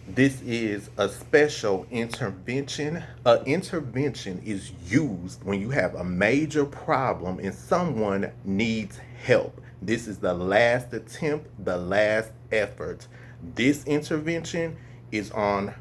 This is a special intervention. An intervention is used when you have a major problem and someone needs help. This is the last attempt, the last effort. This intervention is on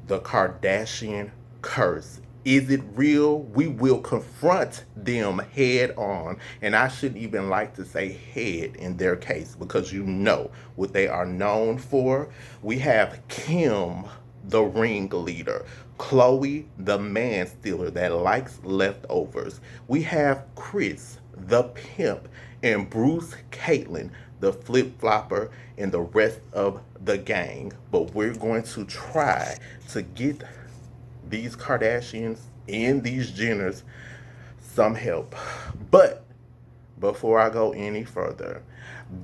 the Kardashian curse. Is it real? We will confront them head on. And I shouldn't even like to say head in their case because you know what they are known for. We have Kim, the ringleader, Chloe, the man stealer that likes leftovers. We have Kris, the pimp, and Bruce Caitlin, the flip flopper, and the rest of the gang. But we're going to try to get these Kardashians and these Jenners some help. But before I go any further,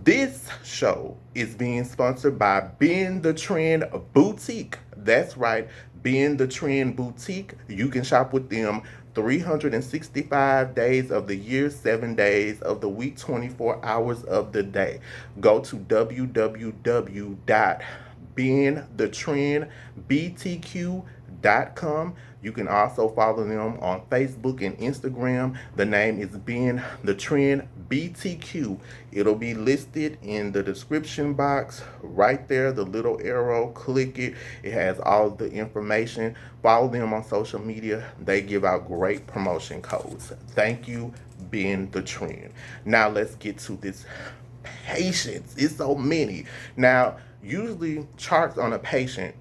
this show is being sponsored by Ben the Trend Boutique. That's right, Ben the Trend Boutique. You can shop with them 365 days of the year, 7 days of the week, 24 hours of the day. Go to www.benthetrenbtq.com. You can also follow them on Facebook and Instagram. The name is Ben the Trend BTQ. It'll be listed in the description box right there, the little arrow. Click it. It has all the information. Follow them on social media. They give out great promotion codes. Thank you, Ben the Trend. Now let's get to this patients. It's so many. Now, usually charts on a patient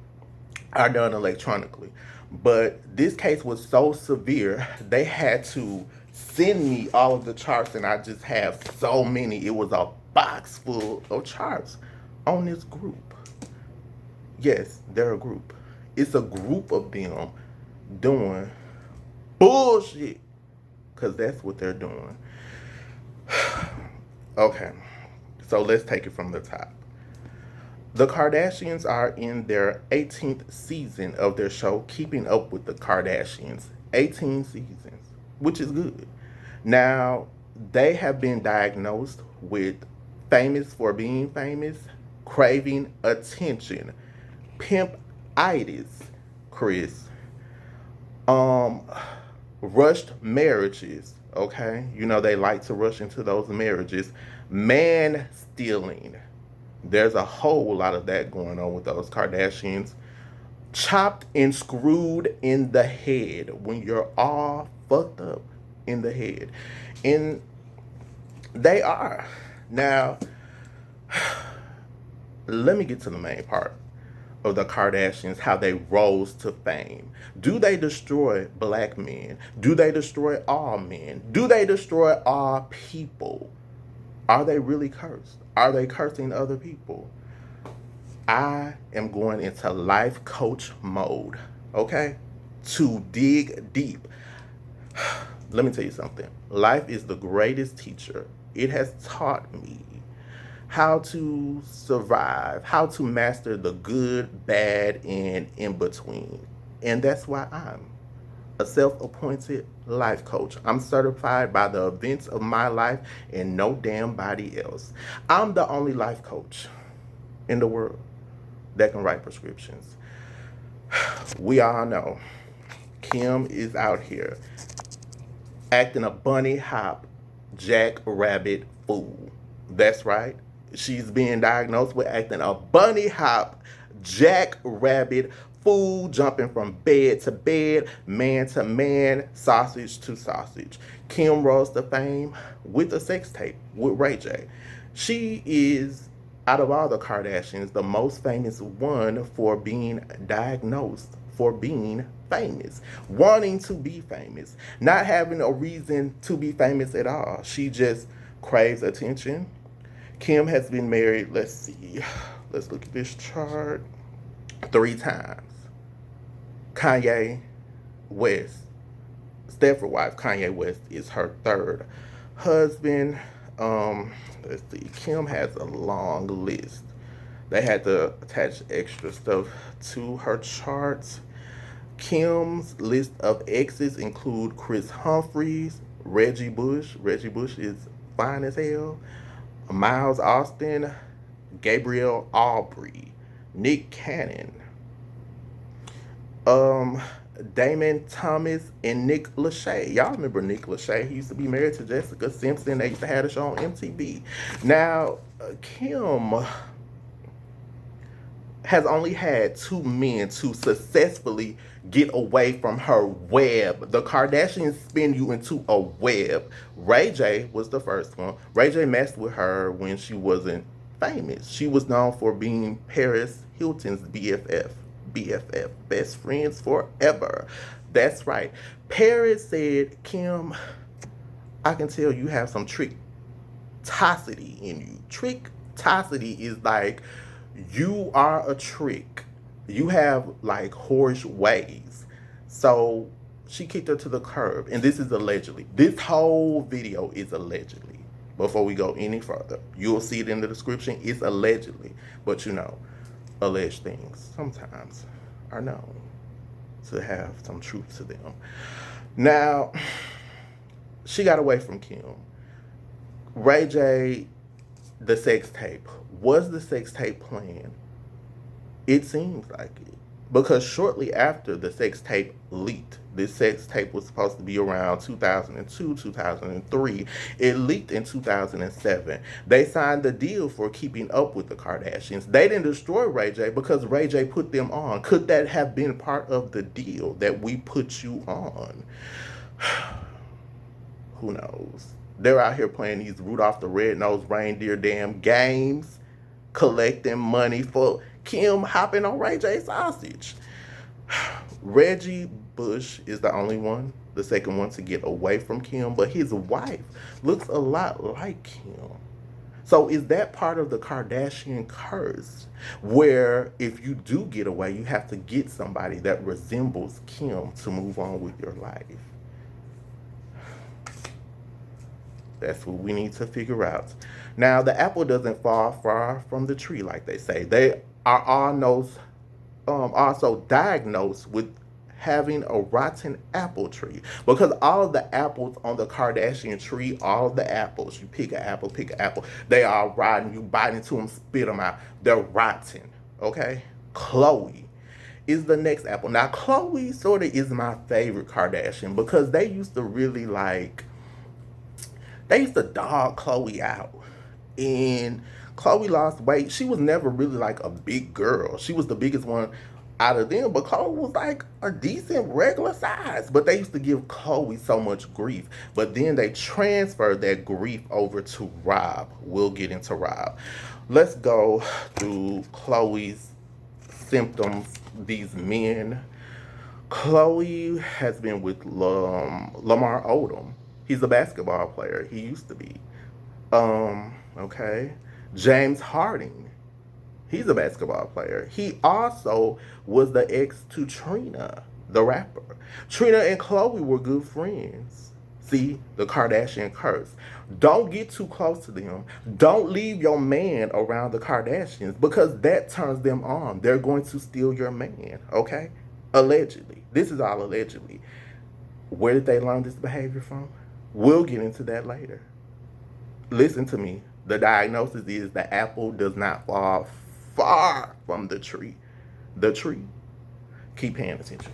are done electronically. But this case was so severe, they had to send me all of the charts, and I just have so many. It was a box full of charts on this group. Yes, they're a group. It's a group of them doing bullshit, because that's what they're doing. Okay, so let's take it from the top. The Kardashians are in their 18th season of their show, Keeping Up with the Kardashians. 18 seasons, which is good. Now, they have been diagnosed with famous for being famous, craving attention, pimp-itis, Kris, um, rushed marriages, okay? You know, they like to rush into those marriages. Man stealing. There's a whole lot of that going on with those Kardashians. Chopped and screwed in the head when you're all fucked up in the head. And they are. Now, let me get to the main part of the Kardashians, how they rose to fame. Do they destroy black men? Do they destroy all men? Do they destroy all people? Are they really cursed? Are they cursing other people? I am going into life coach mode, okay? To dig deep. Let me tell you something. Life is the greatest teacher. It has taught me how to survive, how to master the good, bad, and in between. And that's why I'm a self-appointed life coach. I'm certified by the events of my life and no damn body else. I'm the only life coach in the world that can write prescriptions. We all know Kim is out here acting a bunny hop, jackrabbit fool. That's right. She's being diagnosed with acting a bunny hop, jackrabbit fool, jumping from bed to bed, man to man, sausage to sausage. Kim rose to fame with a sex tape with Ray J. She is, out of all the Kardashians, the most famous one for being diagnosed for being famous, wanting to be famous, not having a reason to be famous at all. She just craves attention. Kim has been married, let's see, let's look at this chart, 3 times. Kanye West, Stepford wife, Kanye West is her third husband. Let's see, Kim has a long list. They had to attach extra stuff to her charts. Kim's list of exes include Chris Humphries, Reggie Bush. Reggie Bush is fine as hell. Miles Austin, Gabrielle Aubrey, Nick Cannon, Um, Damon Thomas and Nick Lachey. Y'all remember Nick Lachey? He used to be married to Jessica Simpson. They used to have a show on MTV. Now, Kim has only had two men to successfully get away from her web. The Kardashians spin you into a web. Ray J was the first one. Ray J messed with her when she wasn't famous. She was known for being Paris Hilton's BFF. BFF, best friends forever. That's right. Paris said, Kim, I can tell you have some trickosity in you. Trickosity is like you are a trick. You have like whorish ways. So she kicked her to the curb. And this is allegedly. This whole video is allegedly. Before we go any further, you'll see it in the description. It's allegedly. But you know, alleged things sometimes are known to have some truth to them. Now, she got away from Kim. Ray J, the sex tape. Was the sex tape planned? It seems like it. Because shortly after the sex tape leaked, this sex tape was supposed to be around 2002, 2003. It leaked in 2007. They signed the deal for keeping up with the Kardashians. They didn't destroy Ray J because Ray J put them on. Could that have been part of the deal that we put you on? Who knows? They're out here playing these Rudolph the Red-Nosed Reindeer damn games, collecting money for Kim hopping on Ray J sausage. Reggie Bush is the only one, the second one to get away from Kim, but his wife looks a lot like Kim. So is that part of the Kardashian curse, where if you do get away, you have to get somebody that resembles Kim to move on with your life? That's what we need to figure out. Now, the apple doesn't fall far from the tree, like they say. They are also diagnosed with having a rotten apple tree, because all of the apples on the Kardashian tree, all of the apples, you pick an apple, they are rotten. You bite into them, spit them out. They're rotten, okay? Khloe is the next apple. Now, Khloe sort of is my favorite Kardashian because they used to really they used to dog Khloe out. And Khloe lost weight. She was never really like a big girl. She was the biggest one out of them, but Khloe was like a decent regular size. But they used to give Khloe so much grief. But then they transferred that grief over to Rob. We'll get into Rob. Let's go through Khloe's symptoms, these men. Khloe has been with Lamar Odom. He's a basketball player. He used to be. Okay. James Harden. He's a basketball player. He also was the ex to Trina, the rapper. Trina and Khloe were good friends. See, the Kardashian curse. Don't get too close to them. Don't leave your man around the Kardashians because that turns them on. They're going to steal your man, okay? Allegedly. This is all allegedly. Where did they learn this behavior from? We'll get into that later. Listen to me. The diagnosis is the apple does not fall far from the tree. The tree. Keep paying attention.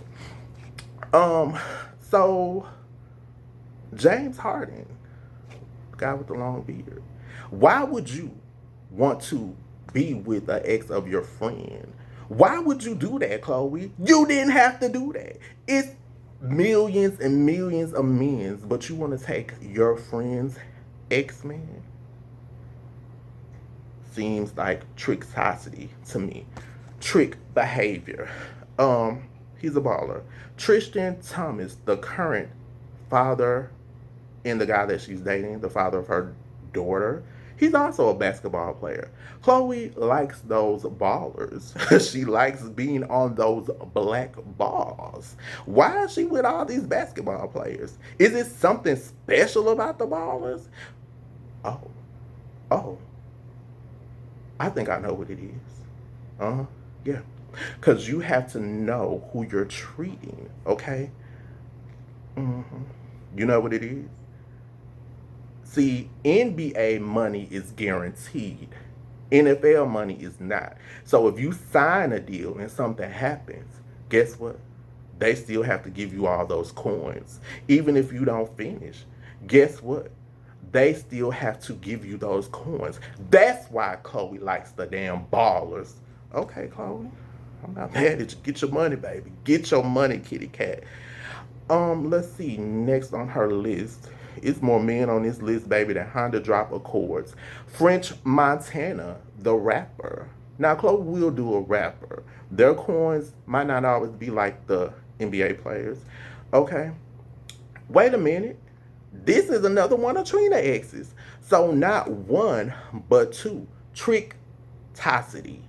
So James Harden, the guy with the long beard. Why would you want to be with an ex of your friend? Why would you do that, Khloe? You didn't have to do that. It's millions and millions of men, but you want to take your friend's ex-man? Seems like trickosity to me. Trick behavior. He's a baller. Tristan Thomas, the current father and the guy that she's dating, the father of her daughter, he's also a basketball player. Khloe likes those ballers. She likes being on those black balls. Why is she with all these basketball players? Is it something special about the ballers? Oh. I think I know what it is. Yeah. Because you have to know who you're treating, okay? You know what it is? See, NBA money is guaranteed. NFL money is not. So if you sign a deal and something happens, guess what? They still have to give you all those coins. Even if you don't finish, guess what? They still have to give you those coins. That's why Chloe likes the damn ballers. Okay, Chloe, I'm not mad at you. Get your money, baby. Get your money, kitty cat. Let's see. Next on her list. It's more men on this list, baby, than Honda drop Accords. French Montana, the rapper. Now, Chloe will do a rapper. Their coins might not always be like the NBA players. Okay. Wait a minute. This is another one of Trina exes. So not one, but two. Trick Toxicity.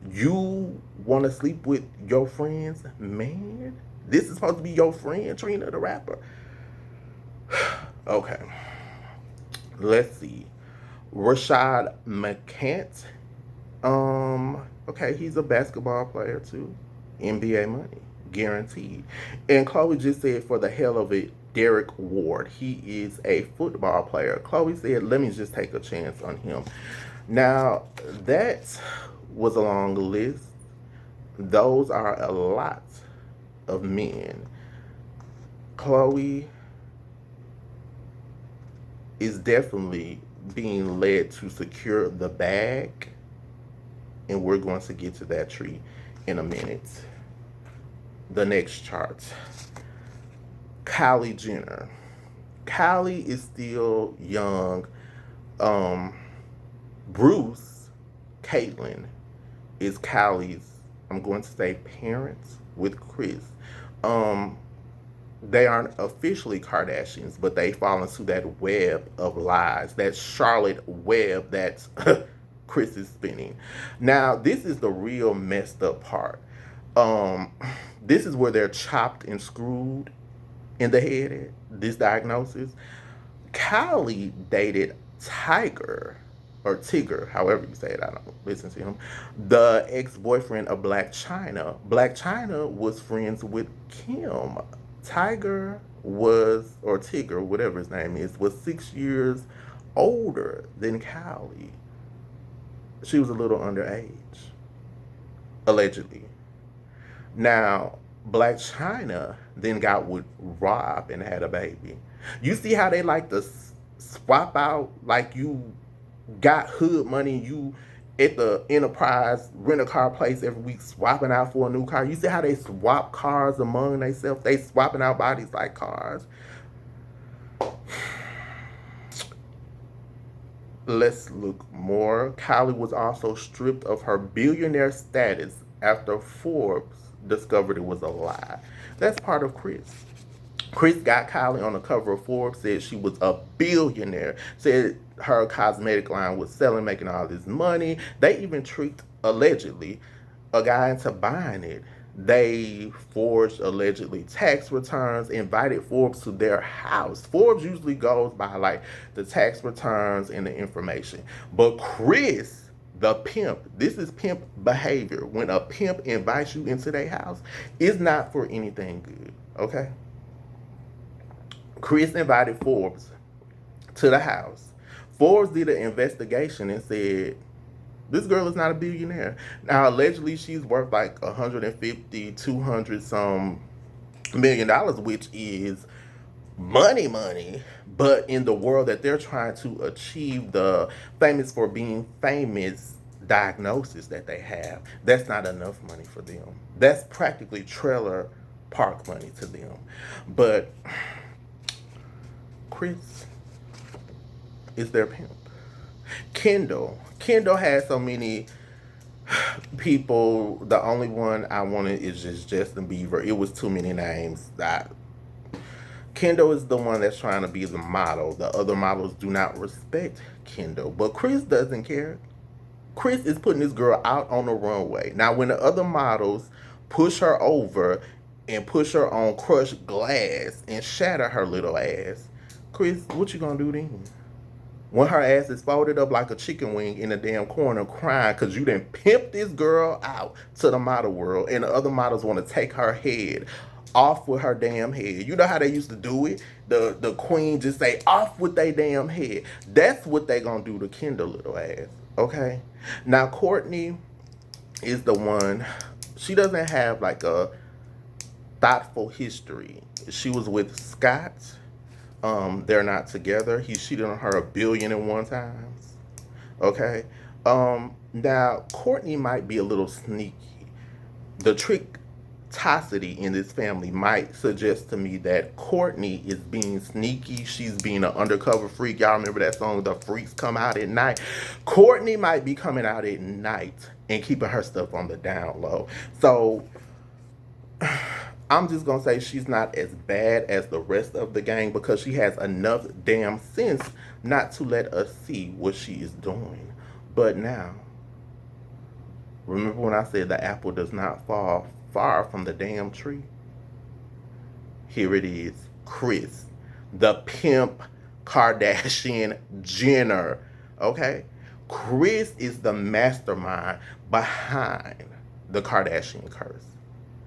You want to sleep with your friends? Man, this is supposed to be your friend, Trina the rapper. Okay. Let's see. Rashad McCants. Okay, he's a basketball player too. NBA money. Guaranteed. And Chloe just said for the hell of it, Derek Ward. He is a football player. Chloe said, let me just take a chance on him. Now, that was a long list. Those are a lot of men. Chloe is definitely being led to secure the bag, and we're going to get to that tree in a minute. The next chart. Kylie Jenner. Kylie is still young. Bruce, Caitlyn, is Kylie's, I'm going to say, parents with Kris. They aren't officially Kardashians, but they fall into that web of lies, that Charlotte web that Kris is spinning. Now, this is the real messed up part. This is where they're chopped and screwed in the head at, this diagnosis. Kylie dated Tiger, or Tigger, however you say it, I don't listen to him, the ex-boyfriend of Blac Chyna. Blac Chyna was friends with Kim. Tiger was, or Tigger, whatever his name is, was 6 years older than Kylie. She was a little underage, allegedly. Now, Blac Chyna then got with Rob and had a baby. You see how they like to swap out, like you got hood money, you at the Enterprise rent-a-car place every week swapping out for a new car. You see how they swap cars among themselves? They swapping out bodies like cars. Let's look more. Kylie was also stripped of her billionaire status after Forbes discovered it was a lie. That's part of Kris. Kris got Kylie on the cover of Forbes, said she was a billionaire, said her cosmetic line was selling, making all this money. They even tricked, allegedly, a guy into buying it. They forged, allegedly, tax returns, invited Forbes to their house. Forbes usually goes by, like, the tax returns and the information. But Kris, the pimp, this is pimp behavior. When a pimp invites you into their house, it's not for anything good, okay? Kris invited Forbes to the house. Forbes did an investigation and said, this girl is not a billionaire. Now, allegedly, she's worth like 150, 200 some $1 million, which is money. But in the world that they're trying to achieve, the famous for being famous diagnosis that they have, that's not enough money for them. That's practically trailer park money to them. But Kris is their pimp. Kendall has so many people. The only one I wanted is just Justin Bieber. It was too many names. Kendall is the one that's trying to be the model. The other models do not respect Kendall. But Kris doesn't care. Kris is putting this girl out on the runway. Now, when the other models push her over and push her on crushed glass and shatter her little ass, Kris, what you gonna do then? When her ass is folded up like a chicken wing in the damn corner crying because you done pimped this girl out to the model world and the other models want to take her head off with her damn head. You know how they used to do it? The queen just say, off with they damn head. That's what they gonna do to Kendall little ass, okay? Now, Kourtney is the one, she doesn't have like a thoughtful history. She was with Scott. They're not together. He cheated on her 1,000,000,001 times. Okay. Now Courtney might be a little sneaky. The trickosity in this family might suggest to me that Courtney is being sneaky. She's being an undercover freak. Y'all remember that song, The Freaks Come Out at Night? Courtney might be coming out at night and keeping her stuff on the down low. So I'm just gonna say she's not as bad as the rest of the gang because she has enough damn sense not to let us see what she is doing. But now, remember when I said the apple does not fall far from the damn tree? Here it is. Kris, the pimp Kardashian Jenner. Okay? Kris is the mastermind behind the Kardashian curse.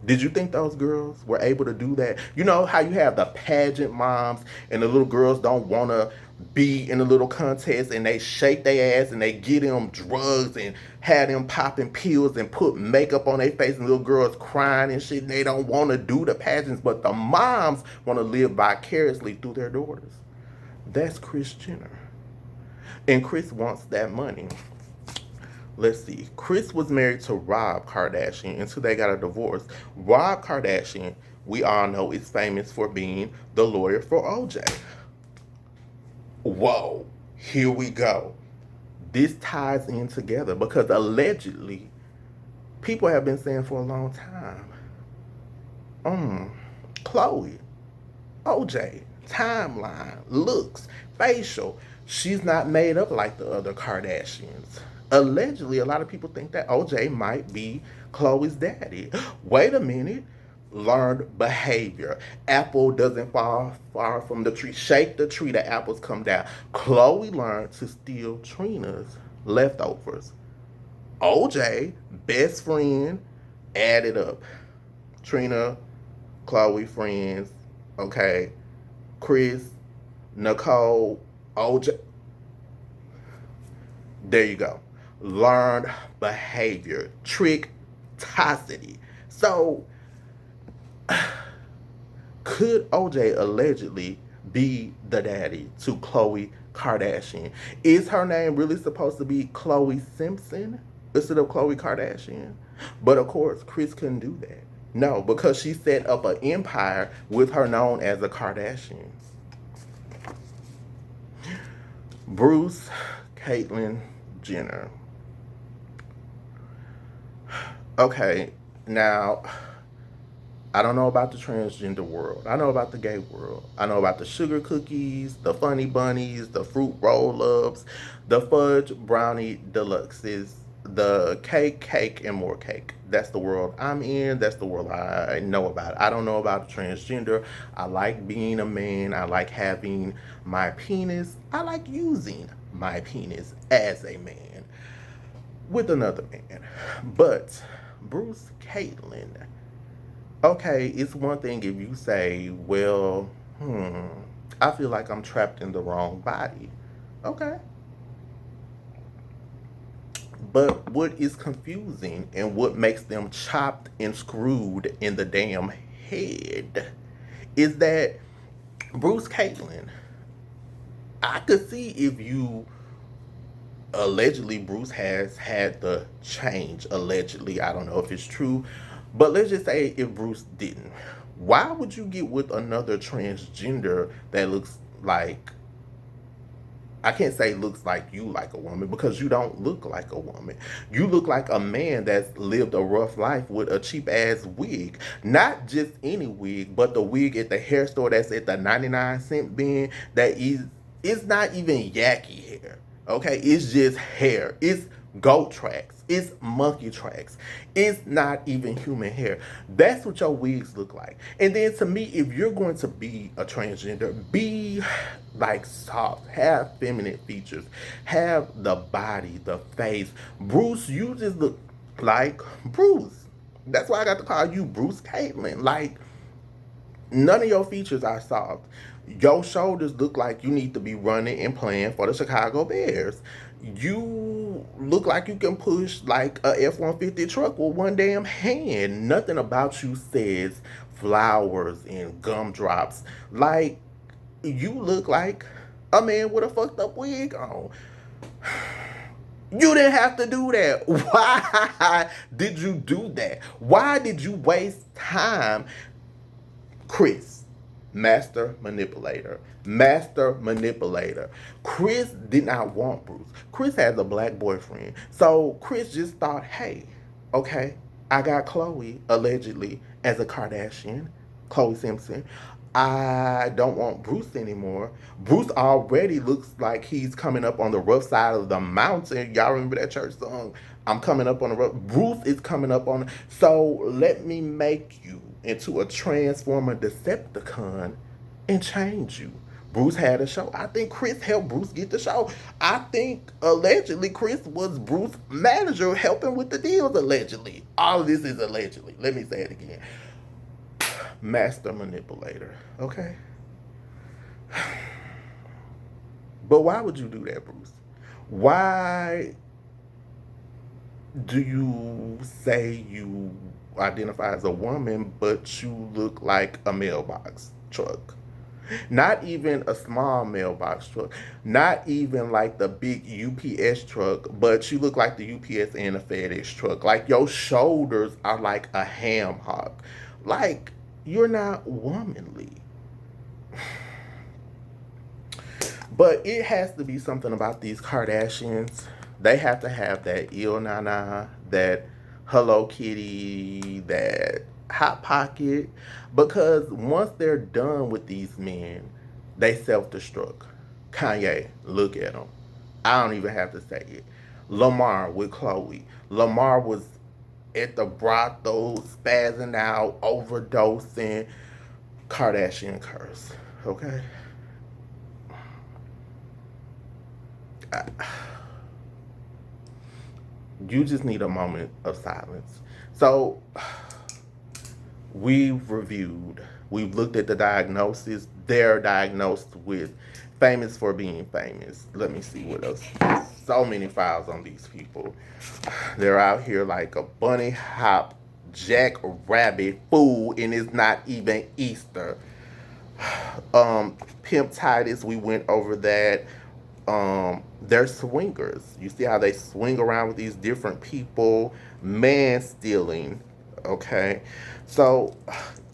Did you think those girls were able to do that? You know how you have the pageant moms and the little girls don't want to be in a little contest and they shake their ass and they get them drugs and have them popping pills and put makeup on their face and little girls crying and shit and they don't want to do the pageants, but the moms want to live vicariously through their daughters. That's Kris Jenner. And Kris wants that money. Let's see. Kris was married to Rob Kardashian until they got a divorce. Rob Kardashian, we all know, is famous for being the lawyer for OJ. Whoa, here we go. This ties in together because allegedly, people have been saying for a long time, Khloe, OJ, timeline, looks, facial, she's not made up like the other Kardashians. Allegedly, a lot of people think that OJ might be Khloe's daddy. Wait a minute. Learned behavior. Apple doesn't fall far from the tree. Shake the tree, the apples come down. Khloe learned to steal Trina's leftovers. OJ, best friend, added up. Trina, Khloe, friends. Okay. Kris, Nicole, OJ. There you go. Learned behavior. Trickosity. So, could OJ allegedly be the daddy to Khloe Kardashian? Is her name really supposed to be Khloe Simpson instead of Khloe Kardashian? But of course, Kris couldn't do that. No, because she set up an empire with her known as the Kardashians. Bruce, Caitlyn Jenner. Okay, now, I don't know about the transgender world. I know about the gay world. I know about the sugar cookies, the funny bunnies, the fruit roll-ups, the fudge brownie deluxes, the cake, and more cake. That's the world I'm in. That's the world I know about. I don't know about the transgender. I like being a man. I like having my penis. I like using my penis as a man with another man. But Bruce, Caitlyn, okay, it's one thing if you say, well, I feel like I'm trapped in the wrong body. Okay. But what is confusing and what makes them chopped and screwed in the damn head is that Bruce, Caitlyn, I could see if you allegedly Bruce has had the change. Allegedly, I don't know if it's true, but let's just say if Bruce didn't, why would you get with another transgender that looks like, I can't say looks like you like a woman because you don't look like a woman. You look like a man that's lived a rough life with a cheap ass wig. Not just any wig, but the wig at the hair store that's at the 99-cent bin that is, it's not even yucky hair. Okay, it's just hair. It's goat tracks. It's monkey tracks. It's not even human hair. That's what your wigs look like. And then to me, if you're going to be a transgender, be like soft, have feminine features, have the body, the face. Bruce, you just look like Bruce. That's why I got to call you Bruce Caitlyn. Like, none of your features are soft. Your shoulders look like you need to be running and playing for the Chicago Bears. You You look like you can push like a F-150 truck with one damn hand. Nothing about you says flowers and gumdrops. Like, you look like a man with a fucked up wig on. You didn't have to do that. Why did you do that? Why did you waste time? Kris, master manipulator. Master manipulator. Kris did not want Bruce. Kris has a black boyfriend. So Kris just thought, hey, okay, I got Khloe, allegedly, as a Kardashian, Khloe Simpson. I don't want Bruce anymore. Bruce already looks like he's coming up on the rough side of the mountain. Y'all remember that church song? I'm coming up on the rough. Bruce is coming up on. So let me make you into a transformer Decepticon and change you. Bruce had a show. I think Kris helped Bruce get the show. I think allegedly Kris was Bruce's manager helping with the deals allegedly. All of this is allegedly. Let me say it again. Master manipulator, okay? But why would you do that, Bruce? Why do you say you identify as a woman, but you look like a mailbox truck? Not even a small mailbox truck. Not even like the big UPS truck, but you look like the UPS and a FedEx truck. Like your shoulders are like a ham hock. Like, you're not womanly. But it has to be something about these Kardashians. They have to have that Il Nana, that Hello Kitty, that Hot Pocket. Because once they're done with these men, they self-destruct. Kanye, look at him. I don't even have to say it. Lamar with Khloe. Lamar was at the brothel, spazzing out, overdosing. Kardashian curse. Okay? You just need a moment of silence. So, we've looked at the diagnosis. They're diagnosed with famous for being famous. Let me see what else. So many files on these people. They're out here like a bunny hop, jack rabbit fool, and it's not even Easter. Pimp Titus, we went over that. They're swingers. You see how they swing around with these different people, man stealing. Okay, so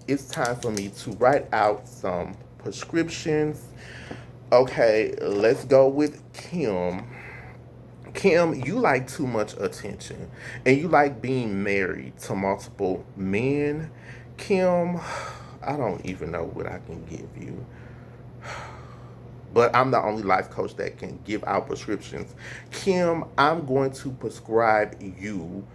it's time for me to write out some prescriptions. Okay, let's go with Kim. Kim, you like too much attention and you like being married to multiple men. Kim, I don't even know what I can give you. But I'm the only life coach that can give out prescriptions. Kim, I'm going to prescribe you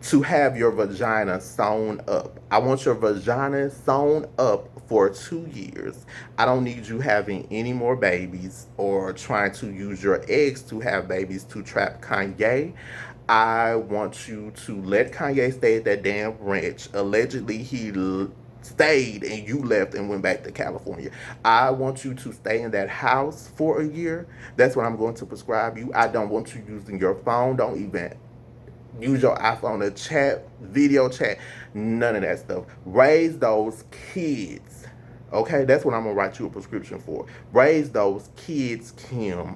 to have your vagina sewn up. I want your vagina sewn up for 2 years. I don't need you having any more babies or trying to use your eggs to have babies to trap Kanye. I want you to let Kanye stay at that damn ranch. Allegedly, he stayed and you left and went back to California. I want you to stay in that house for a year. That's what I'm going to prescribe you. I don't want you using your phone. Don't even use your iPhone to chat, video chat, none of that stuff. Raise those kids. Okay, that's what I'm gonna write you a prescription for. Raise those kids, Kim.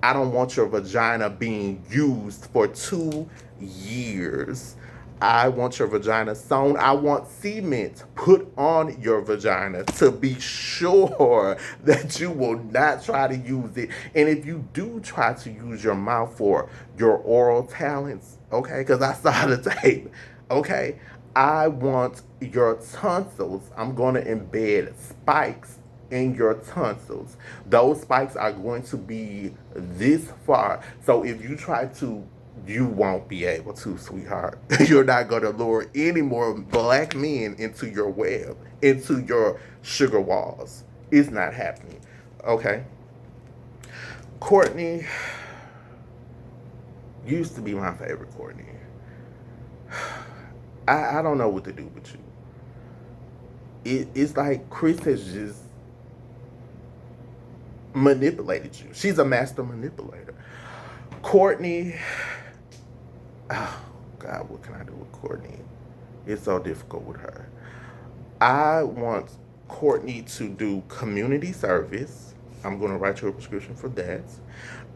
I don't want your vagina being used for 2 years. I want your vagina sewn. I want cement put on your vagina to be sure that you will not try to use it. And if you do try to use your mouth for your oral talents, okay, because I saw the tape, okay, I want your tonsils. I'm going to embed spikes in your tonsils. Those spikes are going to be this far. So if you try to, you won't be able to, sweetheart. You're not going to lure any more black men into your web, into your sugar walls. It's not happening. Okay? Courtney used to be my favorite, Courtney. I don't know what to do with you. It's like Kris has just manipulated you. She's a master manipulator. Courtney, Oh, God, what can I do with Courtney? It's so difficult with her. I want Courtney to do community service. I'm going to write you a prescription for that.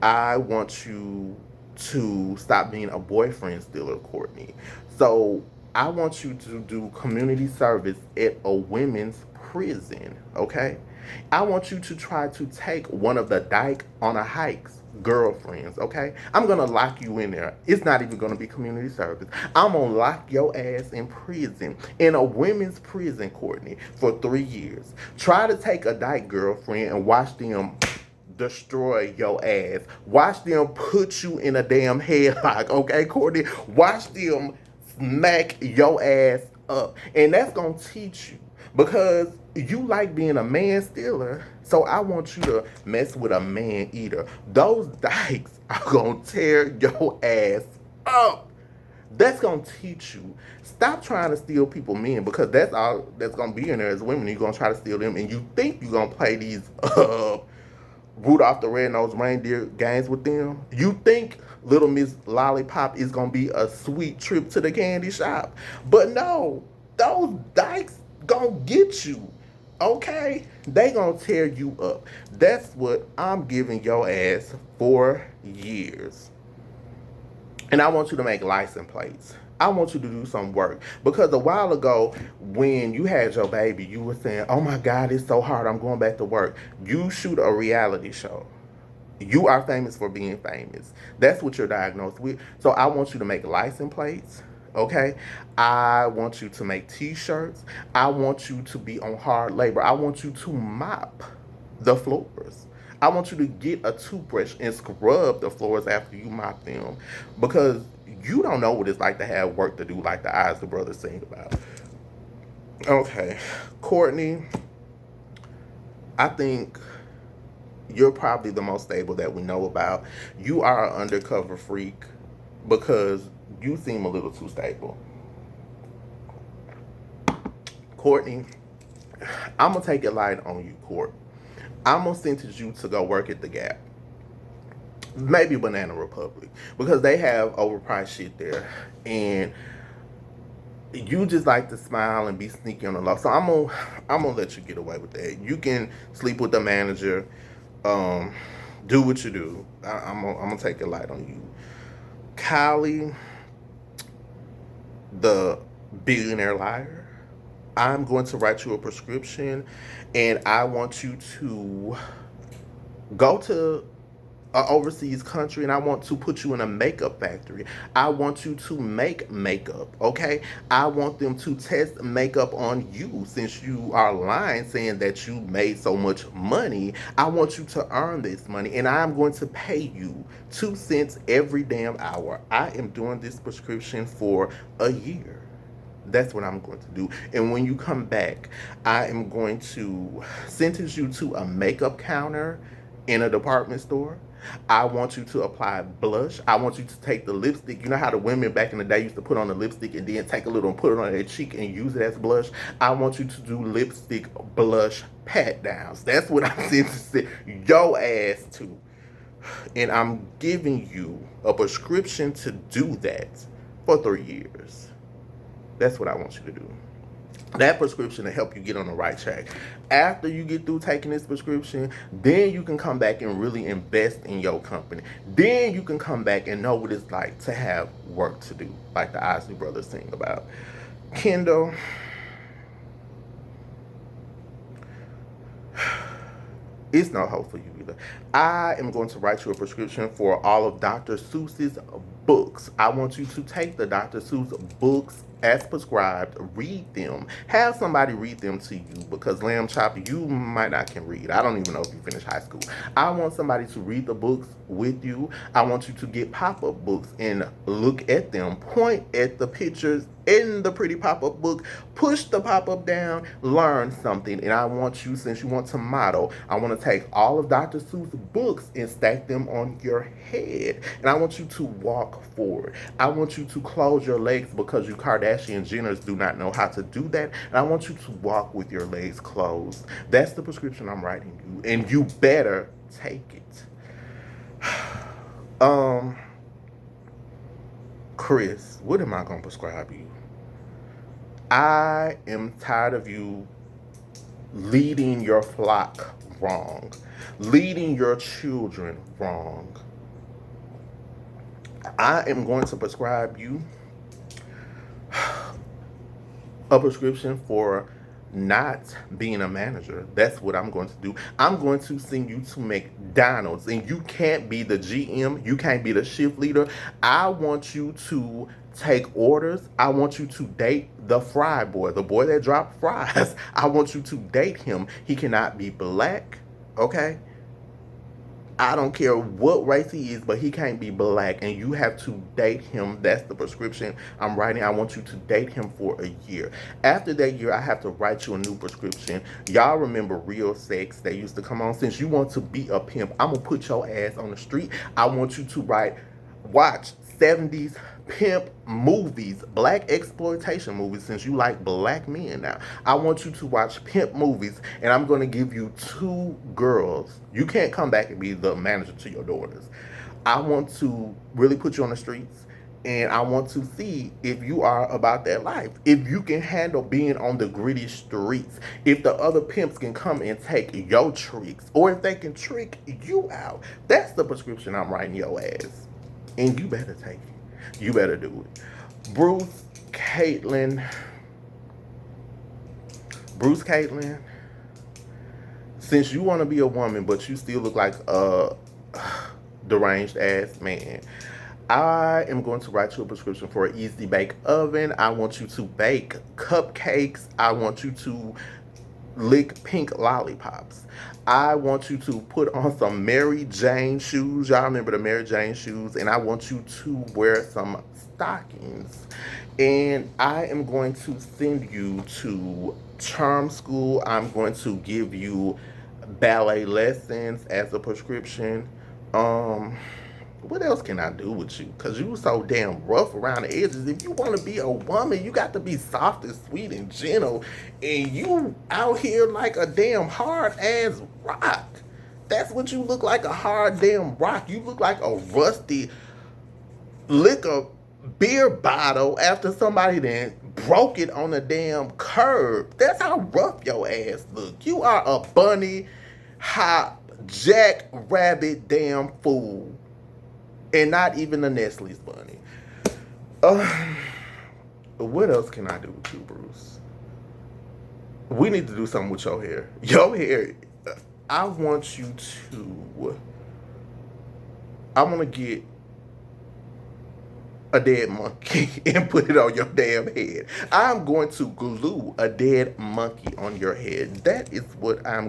I want you to stop being a boyfriend stealer, Courtney. So I want you to do community service at a women's prison, okay? I want you to try to take one of the dyke on a hikes girlfriends, okay? I'm gonna lock you in there. It's not even gonna be community service. I'm gonna lock your ass in prison, in a women's prison, Courtney, for 3 years. Try to take a dyke girlfriend and watch them destroy your ass. Watch them put you in a damn headlock, okay, Courtney? Watch them smack your ass up. And that's gonna teach you because you like being a man stealer. So I want you to mess with a man eater. Those dykes are gonna tear your ass up. That's gonna teach you. Stop trying to steal people men because that's all that's gonna be in there as women. You're gonna try to steal them and you think you're gonna play these Rudolph the Red-Nosed Reindeer games with them. You think Little Miss Lollipop is gonna be a sweet trip to the candy shop. But no, those dykes gonna get you. Okay? They gonna tear you up. That's what I'm giving your ass 4 years. And I want you to make license plates. I want you to do some work. Because a while ago, when you had your baby, you were saying, oh my God, it's so hard. I'm going back to work. You shoot a reality show. You are famous for being famous. That's what you're diagnosed with. So I want you to make license plates. Okay? I want you to make t-shirts. I want you to be on hard labor. I want you to mop the floors. I want you to get a toothbrush and scrub the floors after you mop them because you don't know what it's like to have work to do like the Isley Brothers sing about. Okay, Courtney, I think you're probably the most stable that we know about. You are an undercover freak because you seem a little too stable. Courtney, I'm going to take it light on you, Court. I'm going to sentence you to go work at the Gap. Maybe Banana Republic. Because they have overpriced shit there. And you just like to smile and be sneaky on the low. So I'm gonna let you get away with that. You can sleep with the manager. Do what you do. I'm gonna take it light on you. Kylie, the billionaire liar. I'm going to write you a prescription and I want you to go to an overseas country and I want to put you in a makeup factory. I want you to make makeup, okay? I want them to test makeup on you since you are lying saying that you made so much money. I want you to earn this money and I'm going to pay you 2 cents every damn hour. I am doing this prescription for a year. That's what I'm going to do. And when you come back, I am going to sentence you to a makeup counter in a department store. I want you to apply blush. I want you to take the lipstick. You know how the women back in the day used to put on the lipstick and then take a little and put it on their cheek and use it as blush? I want you to do lipstick blush pat downs. That's what I'm sentencing your ass to. And I'm giving you a prescription to do that for 3 years. That's what I want you to do. That prescription to help you get on the right track. After you get through taking this prescription, then you can come back and really invest in your company. Then you can come back and know what it's like to have work to do, like the Isley Brothers sing about. Kendall, it's no hope for you either. I am going to write you a prescription for all of Dr. Seuss's books. I want you to take the Dr. Seuss books as prescribed, read them. Have somebody read them to you because Lamb Chop, you might not can read. I don't even know if you finished high school. I want somebody to read the books with you. I want you to get pop-up books and look at them. Point at the pictures in the pretty pop-up book. Push the pop-up down. Learn something. And I want you, since you want to model, I want to take all of Dr. Seuss books and stack them on your head. And I want you to walk forward. I want you to close your legs because you Kardashian Jenners do not know how to do that. And I want you to walk with your legs closed. That's the prescription I'm writing you. And you better take it. Kris, what am I going to prescribe you? I am tired of you leading your flock wrong, leading your children wrong. I am going to prescribe you a prescription for not being a manager. That's what I'm going to do. I'm going to send you to McDonald's, and you can't be the GM. You can't be the shift leader. I want you to take orders. I want you to date the fry boy, the boy that dropped fries. I want you to date him. He cannot be black, okay? I don't care what race he is, but he can't be black, and you have to date him. That's the prescription I'm writing. I want you to date him for a year. After that year, I have to write you a new prescription. Y'all remember Real Sex? They used to come on. Since you want to be a pimp, I'm going to put your ass on the street. I want you to watch 70s pimp movies, black exploitation movies, since you like black men now. I want you to watch pimp movies, and I'm going to give you 2 girls. You can't come back and be the manager to your daughters. I want to really put you on the streets, and I want to see if you are about that life, if you can handle being on the gritty streets, if the other pimps can come and take your tricks, or if they can trick you out. That's the prescription I'm writing your ass, and you better take it. You better do it. Bruce Caitlyn, since you want to be a woman, but you still look like a deranged ass man, I am going to write you a prescription for an easy bake oven. I want you to bake cupcakes. I want you to lick pink lollipops. I want you to put on some Mary Jane shoes. Y'all remember the Mary Jane shoes? And I want you to wear some stockings. And I am going to send you to charm school. I'm going to give you ballet lessons as a prescription. What else can I do with you? Because you so damn rough around the edges. If you want to be a woman, you got to be soft and sweet and gentle. And you out here like a damn hard-ass rock. That's what you look like, a hard damn rock. You look like a rusty liquor beer bottle after somebody then broke it on a damn curb. That's how rough your ass look. You are a bunny, hop, jack, rabbit damn fool. And not even a Nestle's bunny. What else can I do with you, Bruce? We need to do something with your hair. Your hair, I want to get a dead monkey and put it on your damn head. I'm going to glue a dead monkey on your head. That is what I'm